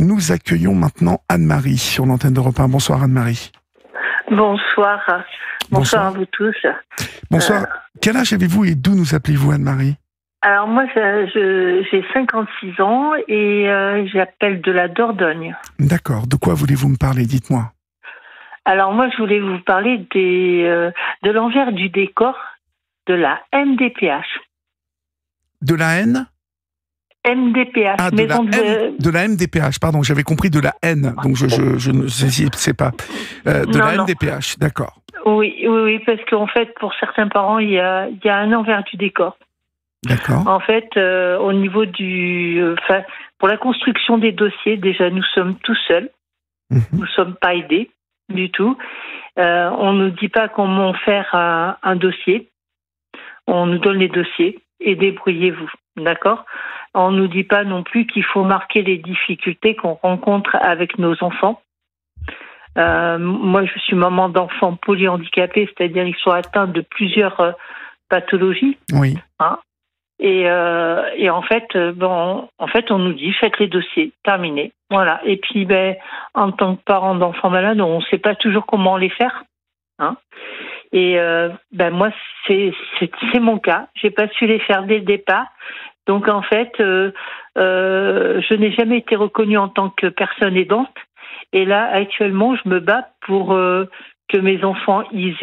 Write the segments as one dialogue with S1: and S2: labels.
S1: Nous accueillons maintenant Anne-Marie sur l'antenne d'Europe 1. Bonsoir Anne-Marie.
S2: Bonsoir. Bonsoir à vous tous.
S1: Bonsoir. Quel âge avez-vous et d'où nous appelez-vous Anne-Marie ?
S2: Alors moi, j'ai 56 ans et j'appelle de la Dordogne.
S1: D'accord. De quoi voulez-vous me parler ? Dites-moi.
S2: Alors moi, je voulais vous parler de l'envers du décor de la MDPH.
S1: De la haine ?
S2: MDPH.
S1: Ah, de la MDPH, pardon, j'avais compris de la haine, donc je ne sais pas. La MDPH, d'accord.
S2: Oui, parce qu'en fait, pour certains parents, il y a un envers du décor.
S1: D'accord.
S2: En fait, au niveau pour la construction des dossiers, déjà, nous sommes tout seuls. Nous ne sommes pas aidés du tout. On ne nous dit pas comment faire un dossier. On nous donne les dossiers et débrouillez-vous, d'accord ? On ne nous dit pas non plus qu'il faut marquer les difficultés qu'on rencontre avec nos enfants. Moi, je suis maman d'enfants polyhandicapés, c'est-à-dire qu'ils sont atteints de plusieurs pathologies.
S1: Oui.
S2: Hein, et en fait, on nous dit faites les dossiers, terminé. Voilà. Et puis, en tant que parent d'enfants malades, on ne sait pas toujours comment les faire. Hein. Et moi, c'est mon cas. J'ai pas su les faire dès le départ. Donc en fait, je n'ai jamais été reconnue en tant que personne aidante. Et là, actuellement, je me bats pour que mes enfants ils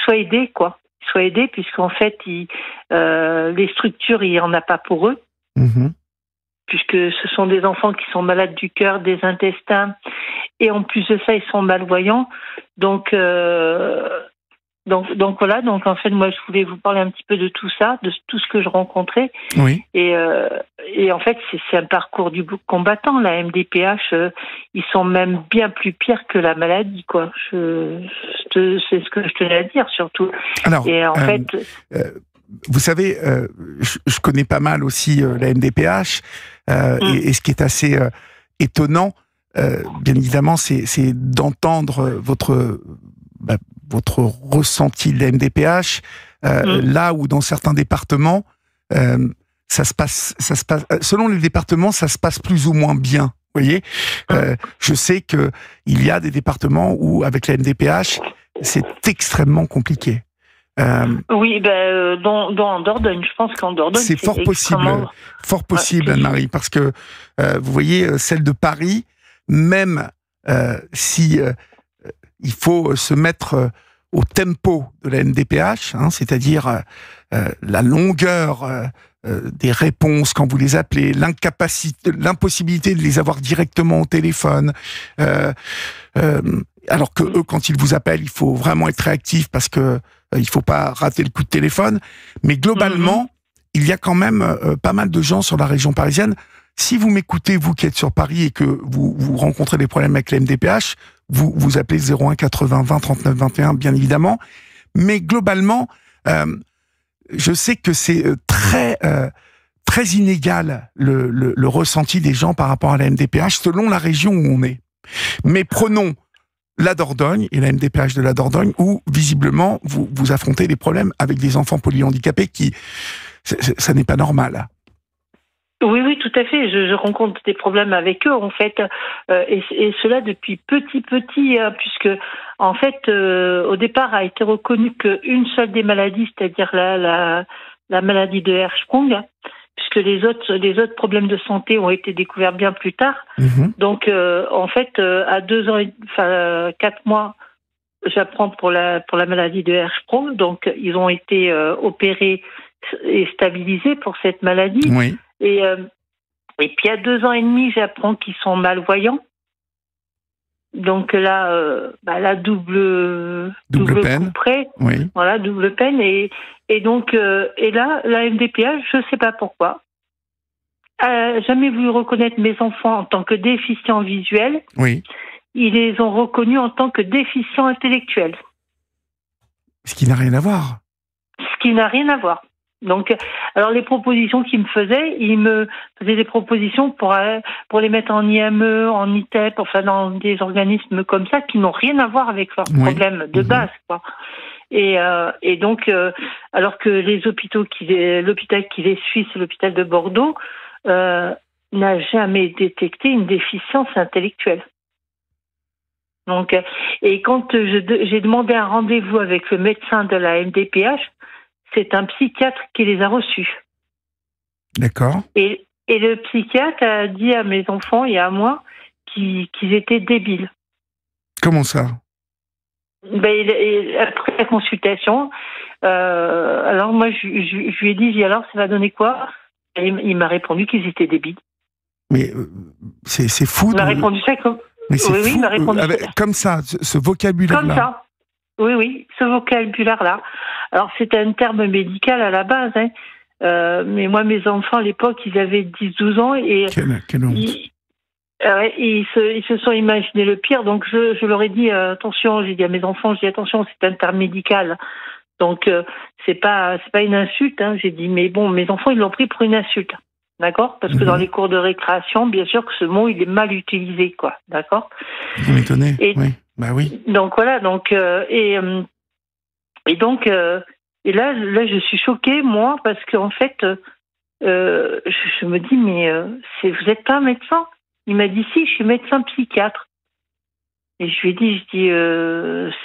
S2: soient aidés, quoi. Ils soient aidés, puisqu'en fait, les structures, il n'y en a pas pour eux. Mmh. Puisque ce sont des enfants qui sont malades du cœur, des intestins, et en plus de ça, ils sont malvoyants. Donc voilà, donc en fait, moi, je voulais vous parler un petit peu de tout ça, de tout ce que je rencontrais.
S1: Oui.
S2: Et en fait, c'est un parcours du combattant. La MDPH, ils sont même bien plus pires que la maladie, quoi. C'est ce que je tenais à dire, surtout.
S1: Alors,
S2: et en fait,
S1: vous savez, je connais pas mal aussi la MDPH, et ce qui est assez étonnant, bien évidemment, c'est d'entendre votre ressenti de la MDPH, là où dans certains départements, ça se passe, selon les départements, ça se passe plus ou moins bien. Vous voyez, je sais que il y a des départements où avec la MDPH, c'est extrêmement compliqué.
S2: Oui, dans Dordogne, je pense qu'en Dordogne,
S1: c'est fort possible, Anne-Marie, parce que vous voyez, celle de Paris, même si il faut se mettre au tempo de la MDPH, hein, c'est-à-dire la longueur des réponses quand vous les appelez, l'impossibilité de les avoir directement au téléphone, alors que eux, quand ils vous appellent, il faut vraiment être réactif parce que il faut pas rater le coup de téléphone. Mais globalement, il y a quand même pas mal de gens sur la région parisienne. Si vous m'écoutez, vous qui êtes sur Paris et que vous rencontrez des problèmes avec la MDPH, vous appelez 01 80 20 39 21, bien évidemment. Mais globalement, je sais que c'est très inégal le ressenti des gens par rapport à la MDPH selon la région où on est. Mais prenons la Dordogne et la MDPH de la Dordogne où, visiblement, vous affrontez des problèmes avec des enfants polyhandicapés ça n'est pas normal.
S2: Oui, tout à fait. Je rencontre des problèmes avec eux, en fait, et cela depuis petit, puisque, en fait, au départ, a été reconnu qu'une seule des maladies, c'est-à-dire la maladie de Hirschsprung, puisque les autres problèmes de santé ont été découverts bien plus tard. Donc, en fait, à 2 ans, 4 mois, j'apprends pour la maladie de Hirschsprung. Donc, ils ont été opérés et stabilisés pour cette maladie.
S1: Oui.
S2: Et puis à 2 ans et demi, j'apprends qu'ils sont malvoyants. Donc là, double
S1: peine.
S2: Près.
S1: Oui.
S2: Voilà, double peine. Et donc, et là, la MDPH, je ne sais pas pourquoi, a jamais voulu reconnaître mes enfants en tant que déficients visuels.
S1: Oui.
S2: Ils les ont reconnus en tant que déficients intellectuels.
S1: Ce qui n'a rien à voir.
S2: Donc, alors les propositions qu'ils me faisaient, ils me faisaient des propositions pour les mettre en IME, en ITEP, enfin dans des organismes comme ça qui n'ont rien à voir avec leurs problèmes de base, quoi. Et donc, alors que les hôpitaux l'hôpital qui les suit, c'est l'hôpital de Bordeaux, n'a jamais détecté une déficience intellectuelle. Donc, et quand j'ai demandé un rendez-vous avec le médecin de la MDPH, c'est un psychiatre qui les a reçus.
S1: D'accord.
S2: Et le psychiatre a dit à mes enfants et à moi qu'ils étaient débiles.
S1: Comment ça?
S2: Après la consultation, alors moi je lui ai dit alors ça va donner quoi? Et il m'a répondu qu'ils étaient débiles.
S1: Mais c'est fou.
S2: Il m'a répondu ça comme.
S1: Mais c'est
S2: oui,
S1: fou.
S2: il m'a répondu
S1: comme ça, ce vocabulaire-là.
S2: Comme ça. Oui, ce vocabulaire-là. Alors c'est un terme médical à la base, hein. Mais moi mes enfants à l'époque ils avaient 10-12 ans et
S1: quelle honte.
S2: ils se sont imaginés le pire, donc je leur ai dit attention, j'ai dit à mes enfants, attention, c'est un terme médical, donc c'est pas une insulte, hein. J'ai dit mais bon, mes enfants ils l'ont pris pour une insulte, d'accord, parce que dans les cours de récréation, bien sûr que ce mot il est mal utilisé, quoi, d'accord.
S1: Vous m'étonnez. Oui, bah oui.
S2: Donc voilà, donc et là je suis choquée moi parce qu'en fait je me dis mais vous n'êtes pas un médecin? Il m'a dit si, je suis médecin psychiatre. Et je lui ai dit,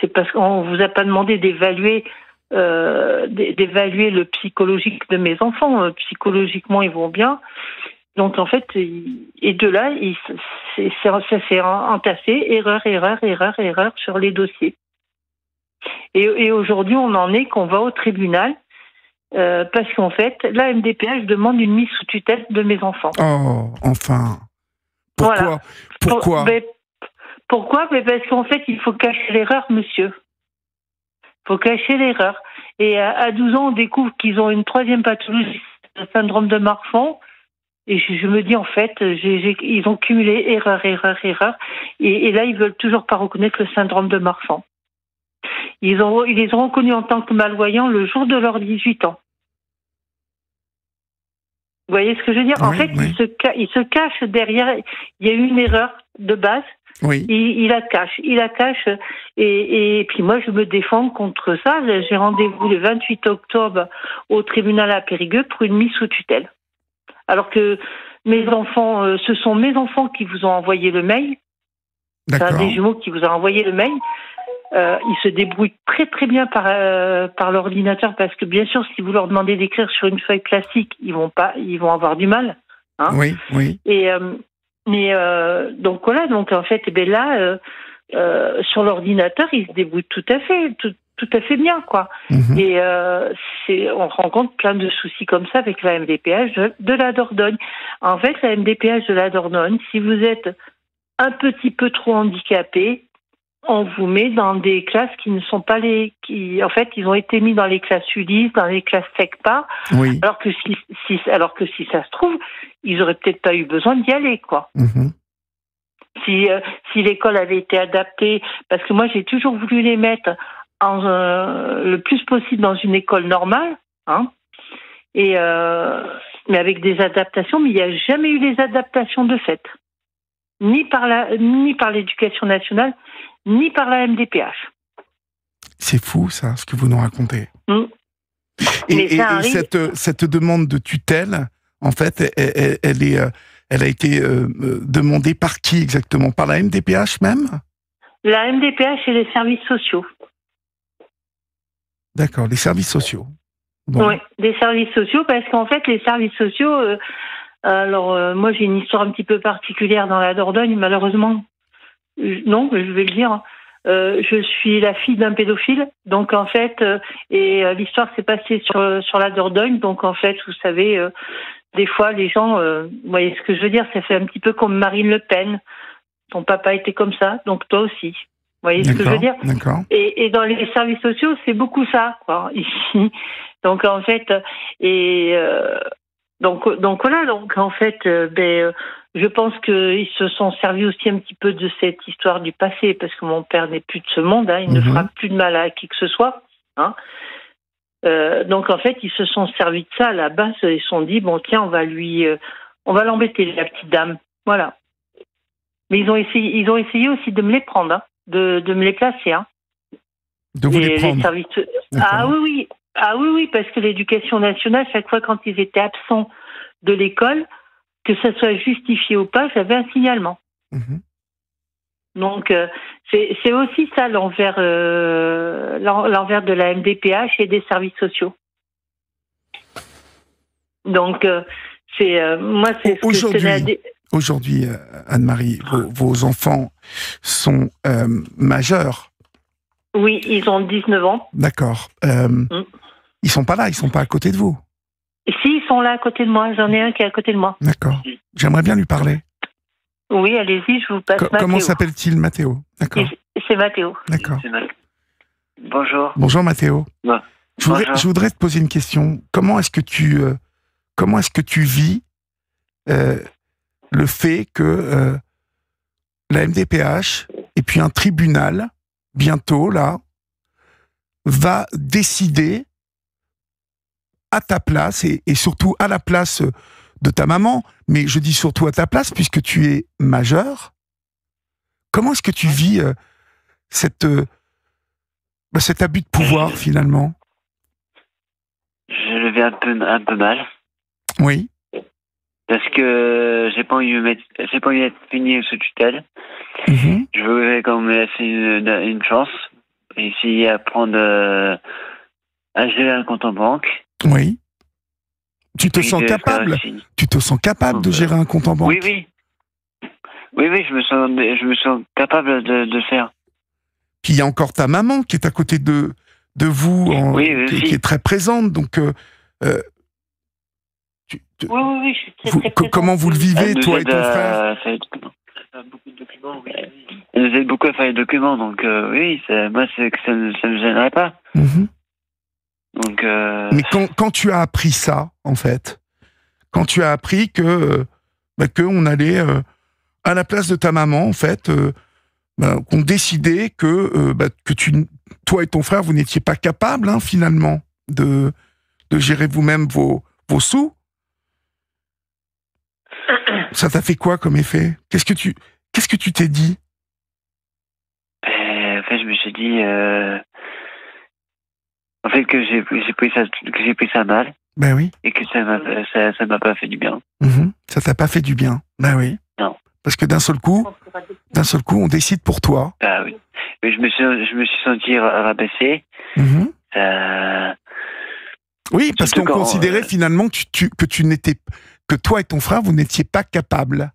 S2: c'est parce qu'on vous a pas demandé d'évaluer le psychologique de mes enfants. Psychologiquement, ils vont bien. Donc en fait, et de là, ça s'est entassé, erreur sur les dossiers. Et aujourd'hui, on en est qu'on va au tribunal parce qu'en fait, la MDPH demande une mise sous tutelle de mes enfants.
S1: Oh, enfin. Pourquoi?
S2: Voilà.
S1: Pourquoi?
S2: Pourquoi? Parce qu'en fait, il faut cacher l'erreur, monsieur. Il faut cacher l'erreur. Et à 12 ans, on découvre qu'ils ont une troisième pathologie, le syndrome de Marfan. Et je me dis, en fait, ils ont cumulé erreur. Et là, ils veulent toujours pas reconnaître le syndrome de Marfan. Ils les ont reconnus en tant que malvoyants le jour de leurs 18 ans. Vous voyez ce que je veux dire?
S1: Oui,
S2: en fait,
S1: oui.
S2: il se cache derrière. Il y a eu une erreur de base.
S1: Oui.
S2: Il la cache. Et puis moi, je me défends contre ça. J'ai rendez-vous le 28 octobre au tribunal à Périgueux pour une mise sous tutelle. Alors que mes enfants, ce sont mes enfants qui vous ont envoyé le mail.
S1: D'accord.
S2: C'est un des jumeaux qui vous a envoyé le mail. Ils se débrouillent très très bien par l'ordinateur parce que bien sûr, si vous leur demandez d'écrire sur une feuille classique, ils vont avoir du mal. Hein.
S1: Oui.
S2: Et donc voilà, donc en fait, là, sur l'ordinateur, ils se débrouillent tout à fait bien, quoi. Et on rencontre plein de soucis comme ça avec la MDPH de la Dordogne. En fait, la MDPH de la Dordogne, si vous êtes un petit peu trop handicapé, on vous met dans des classes qui ne sont pas en fait, ils ont été mis dans les classes Ulysse, dans les classes SECPA,
S1: oui.
S2: alors que si ça se trouve, ils auraient peut-être pas eu besoin d'y aller, quoi. Si l'école avait été adaptée, parce que moi j'ai toujours voulu les mettre le plus possible dans une école normale, hein, mais avec des adaptations, mais il n'y a jamais eu les adaptations de fait, ni par l'éducation nationale, ni par la MDPH. C'est
S1: fou, ça, ce que vous nous racontez. Et cette demande de tutelle, en fait, elle a été demandée par qui exactement? Par la MDPH même?
S2: La MDPH et les services sociaux.
S1: D'accord, les services sociaux. Bon.
S2: Oui, les services sociaux, parce qu'en fait, les services sociaux... moi, j'ai une histoire un petit peu particulière dans la Dordogne, malheureusement. Non, je vais le dire. Je suis la fille d'un pédophile, donc en fait, l'histoire s'est passée sur la Dordogne, donc en fait, vous savez, des fois, les gens, vous voyez ce que je veux dire, ça fait un petit peu comme Marine Le Pen. Ton papa était comme ça, donc toi aussi. Vous voyez ce que je veux dire? D'accord. Et dans les services sociaux, c'est beaucoup ça, quoi, ici. Donc en fait, donc voilà, donc en fait, je pense qu'ils se sont servis aussi un petit peu de cette histoire du passé, parce que mon père n'est plus de ce monde, hein, il ne fera plus de mal à qui que ce soit. Hein. Donc en fait, ils se sont servis de ça à la base, ils se sont dit, bon tiens, on va l'embêter, la petite dame. Voilà. Mais ils ont essayé aussi de me les prendre, hein, de me les placer. Hein.
S1: De vous les prendre.
S2: Les services... Ah oui, parce que l'éducation nationale, chaque fois quand ils étaient absents de l'école, que ça soit justifié ou pas, j'avais un signalement.
S1: Mhm.
S2: Donc, c'est aussi ça l'envers de la MDPH et des services sociaux. Donc, moi, c'est ce que je tenais à dire.
S1: Aujourd'hui, Anne-Marie, vos enfants sont majeurs.
S2: Oui, ils ont 19 ans.
S1: D'accord. Ils sont pas là, ils sont pas à côté de vous.
S2: Si, ils sont là à côté de moi. J'en ai un qui est à côté de moi.
S1: D'accord. J'aimerais bien lui parler.
S2: Oui, allez-y, je vous passe Mathéo.
S1: Comment s'appelle-t-il, Mathéo? D'accord.
S2: C'est Mathéo.
S1: D'accord.
S3: Bonjour.
S1: Bonjour, Mathéo.
S3: Ouais.
S1: Je voudrais te poser une question. Comment est-ce que tu vis le fait que la MDPH et puis un tribunal, bientôt, là, va décider à ta place et surtout à la place de ta maman, mais je dis surtout à ta place puisque tu es majeur. Comment est-ce que tu vis cet abus de pouvoir finalement?
S3: Je le vis un peu mal.
S1: Oui.
S3: Parce que j'ai pas envie d'être fini sous tutelle.
S1: Mm-hmm.
S3: Je voudrais quand même laisser une chance. Essayer à prendre à gérer un compte en banque.
S1: Oui. Tu te sens capable. Tu te sens capable de gérer un compte en banque.
S3: Oui. Oui, je me sens capable de le faire.
S1: Puis il y a encore ta maman qui est à côté de vous, qui est très présente. Donc,
S2: oui, je suis très présente.
S1: Comment vous le vivez, toi et ton frère?
S3: Beaucoup de documents, oui. Elle nous aide beaucoup à faire les documents, donc oui, moi, ça ne me gênerait pas.
S1: Mm-hmm.
S3: Donc,
S1: mais quand tu as appris ça, en fait, quand tu as appris que on allait à la place de ta maman, en fait, qu'on décidait que toi et ton frère, vous n'étiez pas capables, hein, finalement, de gérer vous-même vos sous. Ça t'a fait quoi comme effet? Qu'est-ce que tu t'es dit?
S3: En fait, je me suis dit, en fait, que j'ai pris ça mal.
S1: Ben oui.
S3: Et que ça m'a pas fait du bien.
S1: Mm-hmm. Ça t'a pas fait du bien. Ben oui.
S3: Non.
S1: Parce que d'un seul coup, on décide pour toi.
S3: Ah oui. Mais je me suis senti rabaissé.
S1: Mm-hmm. Oui, parce qu'on considérait finalement que toi et ton frère, vous n'étiez pas capables.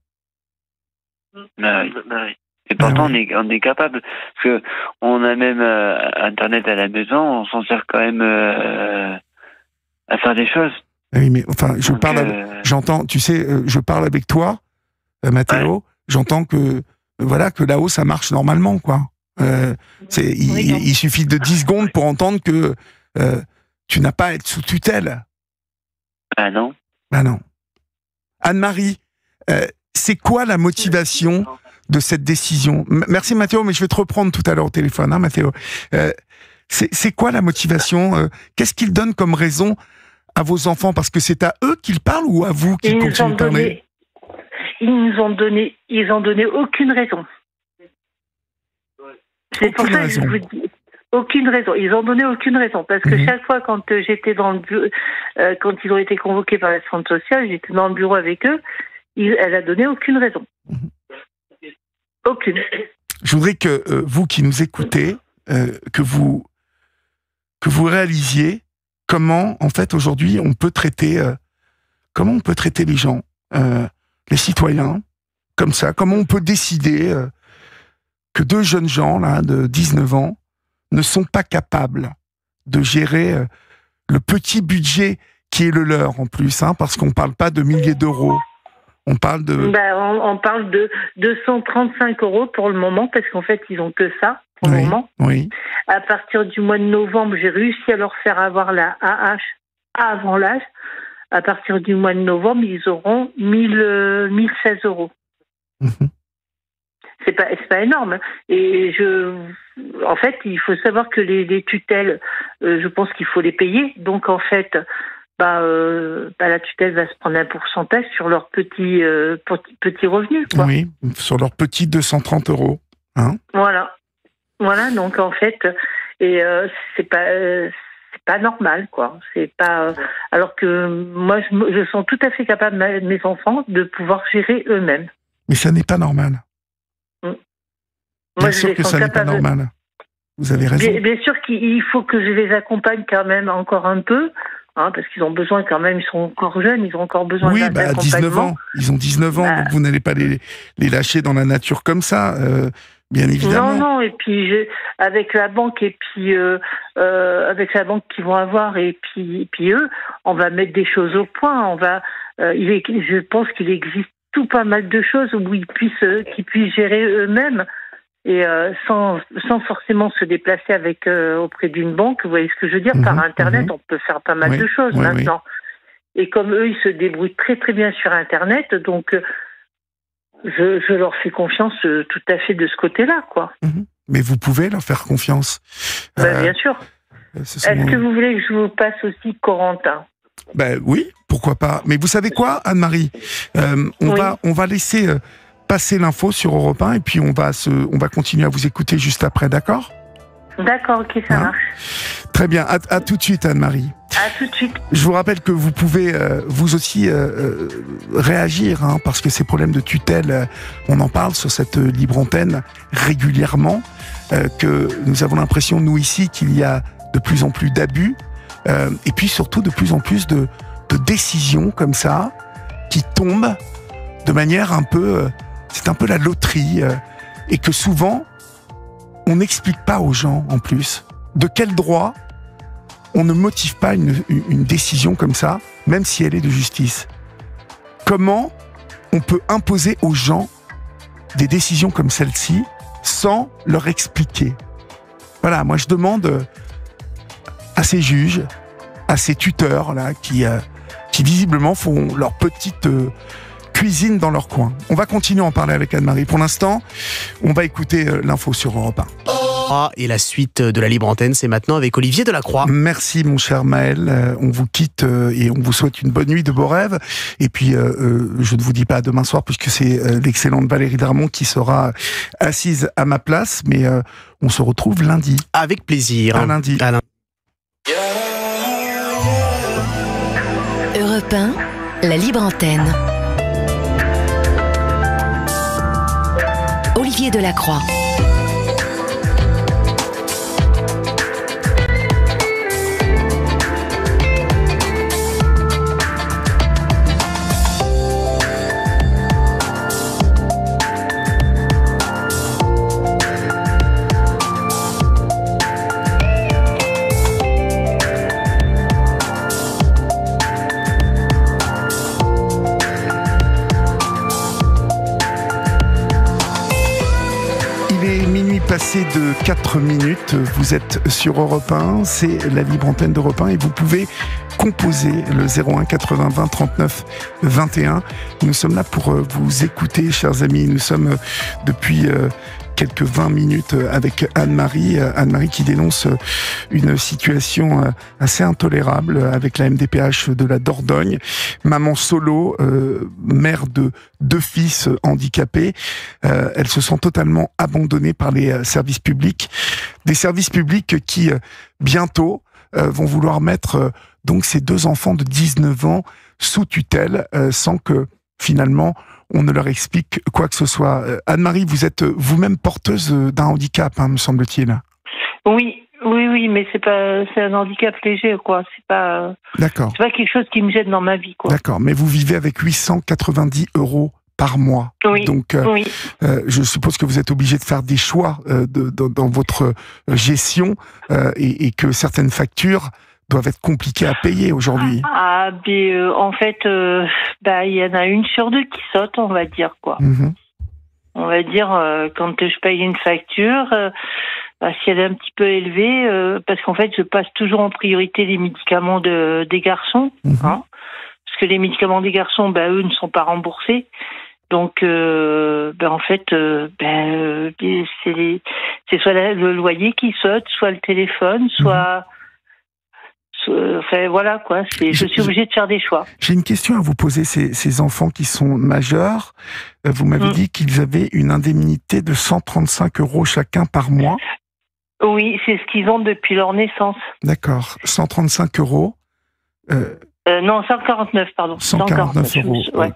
S3: Bah oui. Et pourtant, on est capable. Parce que on a même Internet à la maison, on s'en sert quand même à faire des choses.
S1: Oui, mais enfin, j'entends, tu sais, je parle avec toi, Mathéo, ouais. J'entends que là-haut, ça marche normalement, quoi. Il suffit de 10 secondes pour entendre que tu n'as pas à être sous tutelle.
S3: Ah non.
S1: Ah non. Anne-Marie, c'est quoi la motivation de cette décision? Merci Mathéo, mais je vais te reprendre tout à l'heure au téléphone, hein, Mathéo. C'est quoi la motivation? Qu'est-ce qu'ils donnent comme raison à vos enfants? Parce que c'est à eux qu'ils parlent ou à vous qu'ils continuent de parler?
S2: Ils ont donné aucune raison. C'est pour ça que je vous dis aucune raison. Ils ont donné aucune raison parce que chaque fois quand j'étais dans le bureau, quand ils ont été convoqués par la centre sociale, j'étais dans le bureau avec eux. Elle a donné aucune raison. Aucune.
S1: Je voudrais que vous qui nous écoutez, que vous réalisiez comment, en fait, aujourd'hui, on peut traiter les gens, les citoyens, comme ça. Comment on peut décider que deux jeunes gens là de 19 ans ne sont pas capables de gérer le petit budget qui est le leur en plus, hein, parce qu'on parle pas de milliers d'euros. On parle de...
S2: on parle de 235 € pour le moment, parce qu'en fait, ils ont que ça pour le moment.
S1: Oui.
S2: À partir du mois de novembre, j'ai réussi à leur faire avoir la AH avant l'âge. À partir du mois de novembre, ils auront 1016 €.
S1: Mm-hmm.
S2: C'est pas énorme. Et en fait, il faut savoir que les tutelles, je pense qu'il faut les payer. Donc, en fait... la tutelle va se prendre un pourcentage sur leurs petits revenus, quoi.
S1: Oui, sur leurs petits 230 €. Hein.
S2: Voilà, donc en fait, et c'est pas pas normal, quoi. C'est pas alors que moi, je sens tout à fait capable de mes enfants de pouvoir gérer eux-mêmes.
S1: Mais ça n'est pas normal. Bien sûr que ça n'est pas normal. Vous avez raison.
S2: Bien sûr qu'il faut que je les accompagne quand même encore un peu, hein, parce qu'ils ont besoin quand même, ils sont encore jeunes, ils ont encore besoin d'accompagnement. Oui,
S1: 19 ans. Ils ont 19 ans, donc vous n'allez pas les lâcher dans la nature comme ça, bien évidemment.
S2: Non, et puis avec la banque et puis avec la banque qu'ils vont avoir et puis eux, on va mettre des choses au point. Je pense qu'il existe tout pas mal de choses où qu'ils puissent gérer eux-mêmes. Et sans forcément se déplacer auprès d'une banque, vous voyez ce que je veux dire, par Internet, on peut faire pas mal de choses maintenant. Oui. Et comme eux, ils se débrouillent très très bien sur Internet, donc je leur fais confiance tout à fait de ce côté-là, quoi.
S1: Mais vous pouvez leur faire confiance.
S2: Bien sûr. Est-ce que vous voulez que je vous passe aussi Corentin ?
S1: Oui, pourquoi pas. Mais vous savez quoi, Anne-Marie, on va laisser passer l'info sur Europe 1 et puis on va continuer à vous écouter juste après, d'accord ?
S2: D'accord, ok, ça marche.
S1: Très bien, à tout de suite, Anne-Marie.
S2: À tout de suite.
S1: Je vous rappelle que vous pouvez vous aussi réagir, hein, parce que ces problèmes de tutelle, on en parle sur cette libre antenne régulièrement, que nous avons l'impression, nous ici, qu'il y a de plus en plus d'abus, et puis surtout de plus en plus de décisions comme ça, qui tombent de manière un peu... c'est un peu la loterie, et que souvent, on n'explique pas aux gens, en plus, de quel droit on ne motive pas une décision comme ça, même si elle est de justice. Comment on peut imposer aux gens des décisions comme celle-ci sans leur expliquer ? Voilà, moi je demande à ces juges, à ces tuteurs là, qui visiblement font leur petite cuisine dans leur coin. On va continuer à en parler avec Anne-Marie. Pour l'instant, on va écouter l'info sur Europe 1.
S4: Et la suite de la libre antenne, c'est maintenant avec Olivier Delacroix.
S1: Merci mon cher Maël, on vous quitte et on vous souhaite une bonne nuit, de beaux rêves. Et puis je ne vous dis pas à demain soir puisque c'est l'excellente Valérie Darmon qui sera assise à ma place, mais on se retrouve lundi.
S4: Avec plaisir.
S1: À lundi.
S5: Europe 1, la libre antenne. Olivier Delacroix.
S1: Passé de 4 minutes, vous êtes sur Europe 1, c'est la libre antenne d'Europe 1 et vous pouvez composer le 01 80 20 39 21. Nous sommes là pour vous écouter, chers amis. Nous sommes depuis quelques 20 minutes avec Anne-Marie. Anne-Marie qui dénonce une situation assez intolérable avec la MDPH de la Dordogne. Maman solo, mère de 2 fils handicapés. Elle se sent totalement abandonnée par les services publics. Des services publics qui, bientôt, vont vouloir mettre donc ces 2 enfants de 19 ans sous tutelle sans que, finalement, on ne leur explique quoi que ce soit. Anne-Marie, vous êtes vous-même porteuse d'un handicap, hein, me semble-t-il.
S2: Oui, mais c'est un handicap léger, quoi. C'est pas quelque chose qui me gêne dans ma vie, quoi.
S1: D'accord, mais vous vivez avec 890 € par mois.
S2: Oui.
S1: Donc, je suppose que vous êtes obligé de faire des choix dans votre gestion et que certaines factures doivent être compliquées à payer aujourd'hui.
S2: En fait, il y en a une sur 2 qui saute, on va dire, quoi. On va dire, quand je paye une facture, si elle est un petit peu élevée, parce qu'en fait, je passe toujours en priorité les médicaments des garçons, hein, parce que les médicaments des garçons, eux, ne sont pas remboursés. Donc, en fait, c'est soit le loyer qui saute, soit le téléphone, soit... Enfin, voilà, quoi. Je suis obligée de faire des choix.
S1: J'ai une question à vous poser. Ces enfants qui sont majeurs, vous m'avez dit qu'ils avaient une indemnité de 135 € chacun par mois.
S2: Oui, c'est ce qu'ils ont depuis leur naissance.
S1: D'accord. 135 €.
S2: Non, 149, pardon.
S1: 149 €.
S2: Ouais.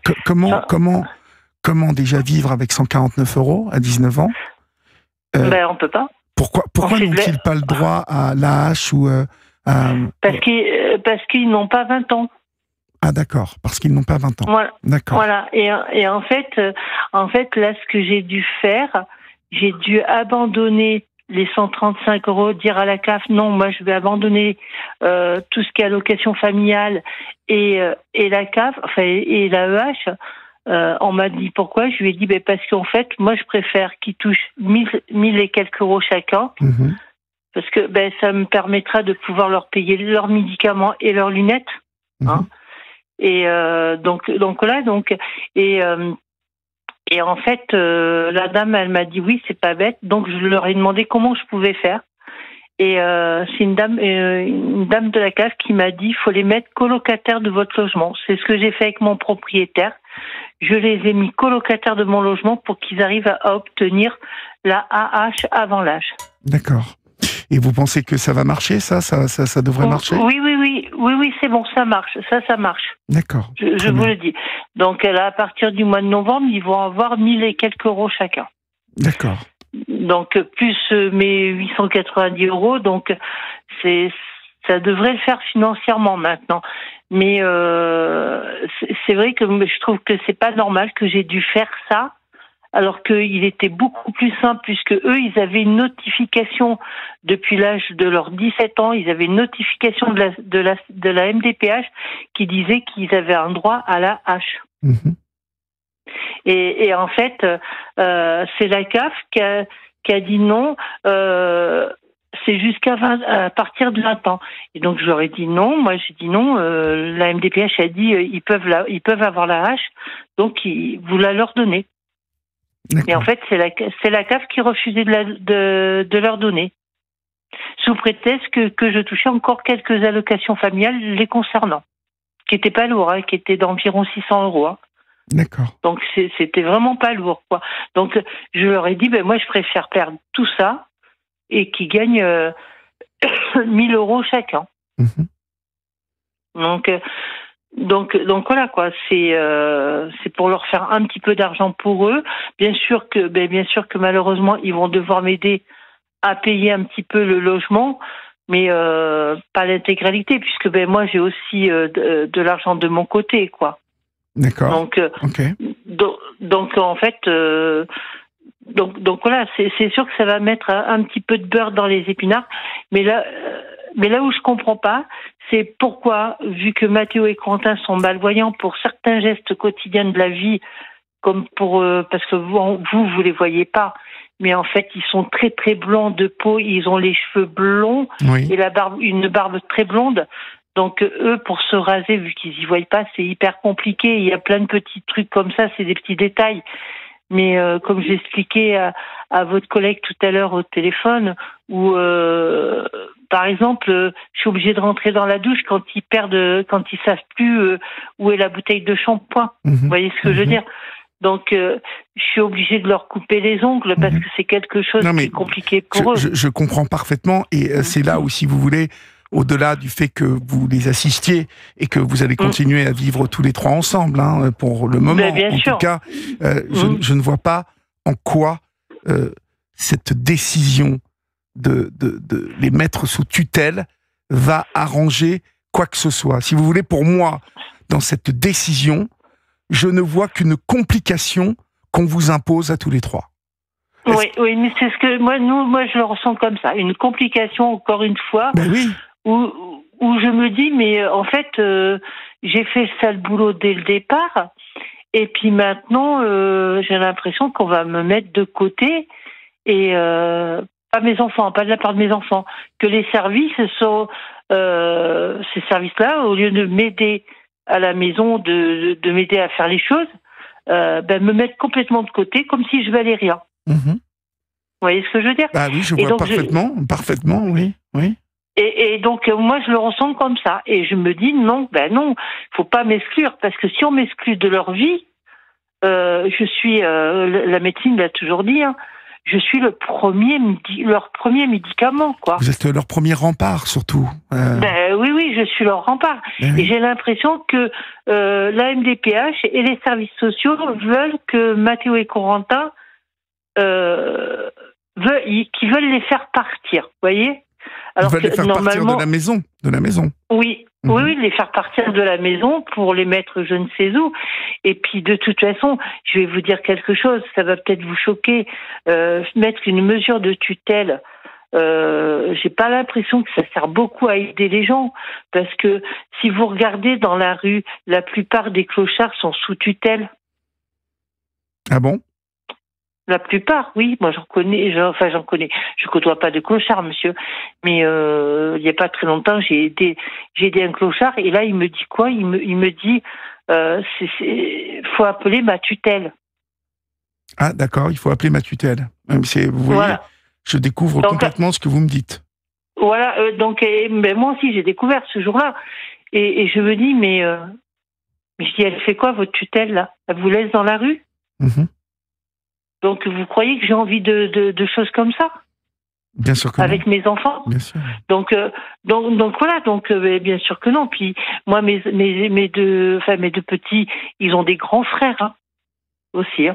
S1: Comment déjà vivre avec 149 € à 19 ans?
S2: On peut pas.
S1: Pourquoi n'ont-ils pas le droit à l'AH ou à...
S2: Parce qu'ils n'ont pas 20 ans.
S1: Ah d'accord, parce qu'ils n'ont pas 20 ans.
S2: Voilà.
S1: D'accord.
S2: Voilà. Et en fait, là, ce que j'ai dû faire, j'ai dû abandonner les 135 €, dire à la CAF, non, moi je vais abandonner tout ce qui est allocation familiale et la CAF, enfin et l'AEH. On m'a dit pourquoi. Je lui ai dit parce qu'en fait, moi je préfère qu'ils touchent 1000 et quelques euros chacun, parce que ça me permettra de pouvoir leur payer leurs médicaments et leurs lunettes. Hein. Et donc en fait, la dame, elle m'a dit oui, c'est pas bête. Donc je leur ai demandé comment je pouvais faire. Et c'est une dame de la CAF qui m'a dit il faut les mettre colocataires de votre logement. C'est ce que j'ai fait avec mon propriétaire. Je les ai mis colocataires de mon logement pour qu'ils arrivent à obtenir la AH avant l'âge.
S1: D'accord. Et vous pensez que ça va marcher, ça devrait marcher?
S2: Oui, c'est bon, ça marche. Ça marche.
S1: D'accord.
S2: Je vous le dis. Donc, là, à partir du mois de novembre, ils vont avoir 1000 et quelques euros chacun.
S1: D'accord.
S2: Donc, plus mes 890 €. Donc, ça devrait le faire financièrement maintenant. Mais c'est vrai que je trouve que c'est pas normal que j'ai dû faire ça, alors qu'il était beaucoup plus simple, puisque eux, ils avaient une notification depuis l'âge de leurs 17 ans, ils avaient une notification de la MDPH qui disait qu'ils avaient un droit à la H. Et en fait, c'est la CAF qui a dit non, c'est à partir de 20 ans. Et donc je leur ai dit non, moi j'ai dit non, la MDPH a dit ils peuvent avoir la H, donc vous la leur donnez. Et en fait, c'est la CAF qui refusait de leur donner, sous prétexte que je touchais encore quelques allocations familiales les concernant, qui n'étaient pas lourds, qui étaient d'environ 600 €. Hein.
S1: D'accord.
S2: Donc c'était vraiment pas lourd, quoi. Donc je leur ai dit, moi je préfère perdre tout ça et qu'ils gagnent 1000 € chacun. Donc voilà quoi, c'est pour leur faire un petit peu d'argent pour eux. Bien sûr que malheureusement ils vont devoir m'aider à payer un petit peu le logement, mais pas l'intégralité, puisque moi j'ai aussi de l'argent de mon côté, quoi.
S1: D'accord.
S2: Donc en fait, donc voilà, c'est sûr que ça va mettre un petit peu de beurre dans les épinards, mais là où je comprends pas, c'est pourquoi, vu que Mathéo et Quentin sont malvoyants pour certains gestes quotidiens de la vie, comme parce que vous les voyez pas, mais en fait ils sont très très blancs de peau, ils ont les cheveux blonds et une barbe très blonde. Donc eux, pour se raser, vu qu'ils y voient pas, c'est hyper compliqué. Il y a plein de petits trucs comme ça, c'est des petits détails. Mais comme j'expliquais à votre collègue tout à l'heure au téléphone, où par exemple, je suis obligée de rentrer dans la douche quand ils savent plus où est la bouteille de shampoing. Vous voyez ce que je veux dire? Donc, je suis obligée de leur couper les ongles parce que c'est quelque chose qui est compliqué pour eux.
S1: Je comprends parfaitement, et c'est là où, si vous voulez, au-delà du fait que vous les assistiez et que vous allez continuer à vivre tous les trois ensemble, pour le moment,
S2: bien sûr.
S1: tout cas, je ne vois pas en quoi cette décision de les mettre sous tutelle va arranger quoi que ce soit. Si vous voulez, pour moi, dans cette décision, je ne vois qu'une complication qu'on vous impose à tous les trois.
S2: Oui, mais c'est ce que moi je le ressens comme ça, une complication encore une fois.
S1: Oui.
S2: Où je me dis, mais en fait, j'ai fait ça le boulot dès le départ, et puis maintenant, j'ai l'impression qu'on va me mettre de côté, et pas mes enfants, pas de la part de mes enfants, que les services sont ces services-là, au lieu de m'aider à la maison, de m'aider à faire les choses, me mettre complètement de côté, comme si je valais rien. Vous voyez ce que je veux dire?
S1: Oui, je vois parfaitement, oui.
S2: Et donc moi je le ressens comme ça, et je me dis non, faut pas m'exclure, parce que si on m'exclut de leur vie, je suis la médecine l'a toujours dit, je suis leur premier médicament, quoi.
S1: Vous êtes leur premier rempart, surtout.
S2: Ben, oui, je suis leur rempart.
S1: Oui.
S2: Et j'ai l'impression que la MDPH et les services sociaux veulent que Mathéo et Corentin veulent les faire partir, vous voyez.
S1: Ils veulent les faire partir de la maison.
S2: Oui, oui, les faire partir de la maison pour les mettre je ne sais où. Et puis de toute façon, je vais vous dire quelque chose, ça va peut-être vous choquer, mettre une mesure de tutelle. J'ai pas l'impression que ça sert beaucoup à aider les gens, parce que si vous regardez dans la rue, la plupart des clochards sont sous tutelle.
S1: Ah bon?
S2: La plupart, oui. Moi, j'en connais. Je côtoie pas de clochard, monsieur. Mais il y a pas très longtemps, j'ai aidé un clochard, et là, il me dit quoi? Il me dit, faut appeler ma tutelle.
S1: Ah, d'accord, il faut appeler ma tutelle. Vous voyez, voilà. Je découvre complètement ce que vous me dites.
S2: Voilà. Ben moi aussi, j'ai découvert ce jour-là, et je me dis, mais je dis, elle fait quoi votre tutelle là? Elle vous laisse dans la rue? Donc, vous croyez que j'ai envie de choses comme ça?
S1: Bien sûr que
S2: avec
S1: non.
S2: Mes enfants?
S1: Bien sûr.
S2: Donc voilà. Donc, bien sûr que non. Puis moi, mes deux petits, ils ont des grands frères aussi,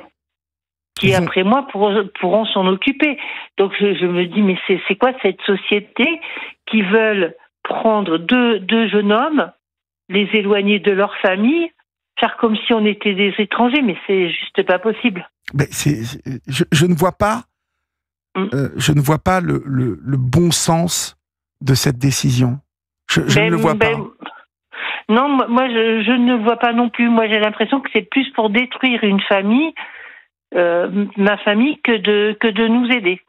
S2: qui après moi pourront s'en occuper. Donc je me dis, mais c'est quoi cette société qui veulent prendre deux jeunes hommes, les éloigner de leur famille, faire comme si on était des étrangers, mais c'est juste pas possible.
S1: Mais je ne vois pas, le bon sens de cette décision. Je ne le vois pas.
S2: Non, moi je ne le vois pas non plus. Moi j'ai l'impression que c'est plus pour détruire une famille, ma famille, que de nous aider.